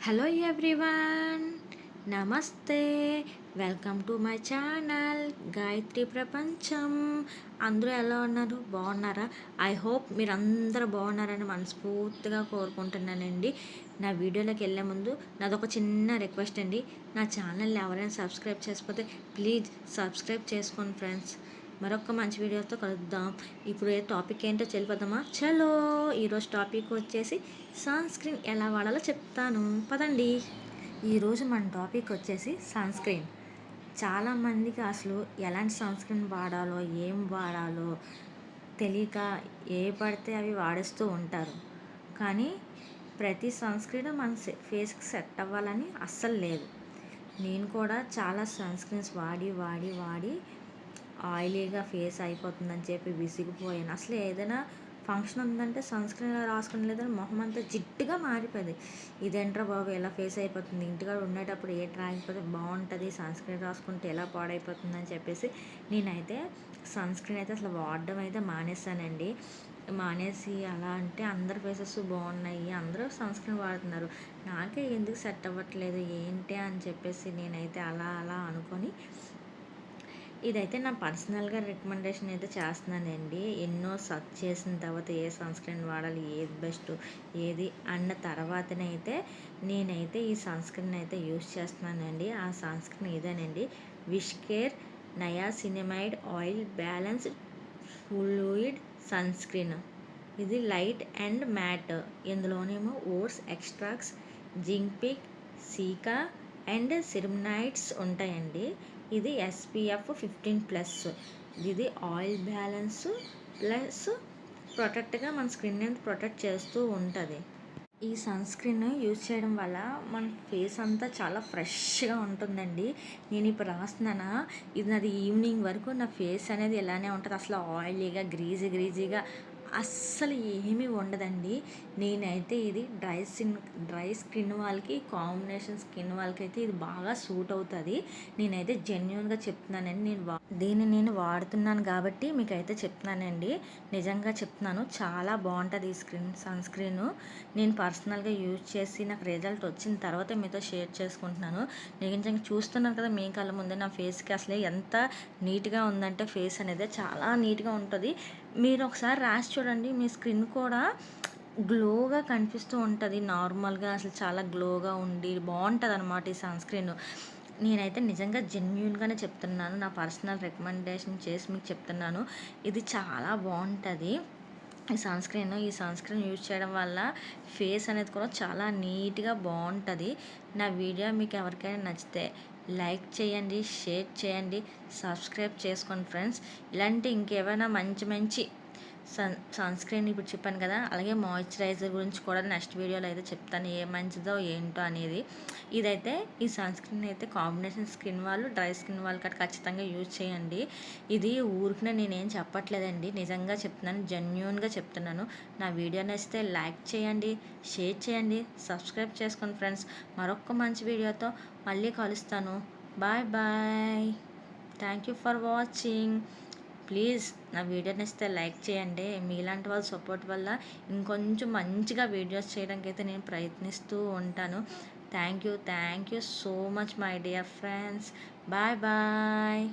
Hello everyone, నమస్తే. Welcome to my channel Gayatri ప్రపంచం. అందరూ ఎలా ఉన్నారు? బాగున్నారా? ఐ హోప్ మీరు అందరూ బాగున్నారని మనస్ఫూర్తిగా కోరుకుంటున్నానండి. నా వీడియోలోకి వెళ్ళే ముందు నాదొక చిన్న రిక్వెస్ట్ అండి. నా ఛానల్ని ఎవరైనా సబ్స్క్రైబ్ చేసుకోతే ప్లీజ్ సబ్స్క్రైబ్ చేసుకోండి ఫ్రెండ్స్. మరొక మంచి వీడియోతో కలుద్దాం. ఇప్పుడు టాపిక్ ఏంటో తెలిపోదామా? చలో, ఈరోజు టాపిక్ వచ్చేసి సన్ స్క్రీన్ ఎలా వాడాలో చెప్తాను, పదండి. ఈరోజు మన టాపిక్ వచ్చేసి సన్ స్క్రీన్. చాలామందికి అసలు ఎలాంటి సన్ స్క్రీన్ వాడాలో ఏం వాడాలో తెలియక ఏ పడితే అవి వాడేస్తూ ఉంటారు. కానీ ప్రతి సన్ స్క్రీన్ మన ఫేస్కి సెట్ అవ్వాలని అస్సలు లేదు. నేను కూడా చాలా సన్ స్క్రీన్స్ వాడి ఆయిలీగా ఫేస్ అయిపోతుందని చెప్పి విసిగిపోయాను. అసలు ఏదైనా ఫంక్షన్ ఉందంటే సన్ స్క్రీన్ రాసుకుని లేదని మొహం అంతా జిడ్డుగా మారిపోయింది. ఇదేంట్రా బాబు ఎలా ఫేస్ అయిపోతుంది, ఇంటికాడ ఉండేటప్పుడు ఏ రాకపోతే బాగుంటుంది, సన్ స్క్రీన్ రాసుకుంటే ఎలా పాడైపోతుందని చెప్పేసి నేనైతే సన్ స్క్రీన్ అయితే అసలు వాడడం అయితే మానేసానండి. మానేసి అలా అంటే అందరి ఫేసెస్ బాగున్నాయి, అందరూ సన్ స్క్రీన్ వాడుతున్నారు, నాకే ఎందుకు సెట్ అవ్వట్లేదు ఏంటి అని చెప్పేసి నేనైతే అలా అనుకొని ఇదైతే నా పర్సనల్గా రికమెండేషన్ అయితే చేస్తున్నానండి. ఎన్నో సర్చ్ చేసిన తర్వాత ఏ సన్ స్క్రీన్ వాడాలి, ఏది బెస్ట్ ఏది అన్న తర్వాతనైతే నేనైతే ఈ సన్ స్క్రీన్ అయితే యూస్ చేస్తున్నానండి. ఆ సన్ స్క్రీన్ ఇదేనండి, Wishcare niacinamide oil balanced fluid sunscreen. ఇది లైట్ అండ్ మ్యాట్. ఇందులోనేమో ఓట్స్ ఎక్స్ట్రాక్ట్స్, జింక్పిక్, సీకా అండ్ సిరమ్నైట్స్ ఉంటాయండి. ఇది SPF 15+. ఇది ఆయిల్ బ్యాలెన్స్ ప్లస్ ప్రొటెక్ట్గా మన స్కిన్ అనేది ప్రొటెక్ట్ చేస్తూ ఉంటుంది. ఈ సన్ స్క్రీన్ యూజ్ చేయడం వల్ల మన ఫేస్ అంతా చాలా ఫ్రెష్గా ఉంటుందండి. నేను ఇప్పుడు రాస్తున్నానా, ఇది నాది ఈవినింగ్ వరకు నా ఫేస్ అనేది ఇలానే ఉంటుంది. అసలు ఆయిలీగా గ్రీజీగా అస్సలు ఏమీ ఉండదండి. నేనైతే ఇది డ్రై స్కిన్ వాళ్ళకి, కాంబినేషన్ స్కిన్ వాళ్ళకి అయితే ఇది బాగా సూట్ అవుతుంది. నేనైతే జెన్యున్గా చెప్తున్నానండి. దీన్ని నేను వాడుతున్నాను కాబట్టి మీకైతే చెప్తున్నానండి. నిజంగా చెప్తున్నాను, చాలా బాగుంటుంది ఈ సన్ స్క్రీన్. నేను పర్సనల్గా యూజ్ చేసి నాకు రిజల్ట్ వచ్చిన తర్వాత మీతో షేర్ చేసుకుంటున్నాను. నిజంగా చూస్తున్నాను కదా మీ కళ్ళ ముందే నా ఫేస్కి అసలు ఎంత నీట్గా ఉందంటే, ఫేస్ అనేది చాలా నీట్గా ఉంటుంది. మీరు ఒకసారి రాసి చూడండి, మీ స్కిన్ కూడా గ్లోగా కనిపిస్తూ ఉంటుంది. నార్మల్గా అసలు చాలా గ్లోగా ఉండి బాగుంటుంది అనమాట ఈ సన్ స్క్రీన్. నేనైతే నిజంగా జెన్యున్గానే చెప్తున్నాను, నా పర్సనల్ రికమెండేషన్ చేసి మీకు చెప్తున్నాను. ఇది చాలా బాగుంటుంది ఈ సన్ స్క్రీన్ యూజ్ చేయడం వల్ల ఫేస్ అనేది కూడా చాలా నీట్గా బాగుంటుంది. నా వీడియో మీకు ఎవరికైనా నచ్చితే లైక్ చేయండి, షేర్ చేయండి, సబ్స్క్రైబ్ చేసుకోండి ఫ్రెండ్స్. ఇలాంటి ఇంకేమైనా మంచి సన్ స్క్రీన్ ఇప్పుడు చెప్పాను కదా, అలాగే మాయిశ్చరైజర్ గురించి కూడా నెక్స్ట్ వీడియోలో అయితే చెప్తాను, ఏ మంచిదో ఏంటో అనేది. ఇదైతే ఈ సన్ స్క్రీన్ అయితే కాంబినేషన్ స్కిన్ వాళ్ళు, డ్రై స్కిన్ వాళ్ళు కట్ట ఖచ్చితంగా యూజ్ చేయండి. ఇది ఊరికనే నేనేం చెప్పట్లేదండి, నిజంగా చెప్తున్నాను, జెన్యూన్గా చెప్తున్నాను. నా వీడియో నచ్చితే లైక్ చేయండి, షేర్ చేయండి, సబ్స్క్రైబ్ చేసుకోండి ఫ్రెండ్స్. మరొక మంచి వీడియోతో మళ్ళీ కలుస్తాను. Bye. Thank you for watching. Please నా వీడియో నచ్చితే లైక్ చేయండి. మీలాంటి వాళ్ళ సపోర్ట్ వల్ల ఇంకొంచెం మంచిగా వీడియోస్ చేయడానికి అయితే నేను ప్రయత్నిస్తూ ఉంటాను. Thank you so much my dear friends. Bye.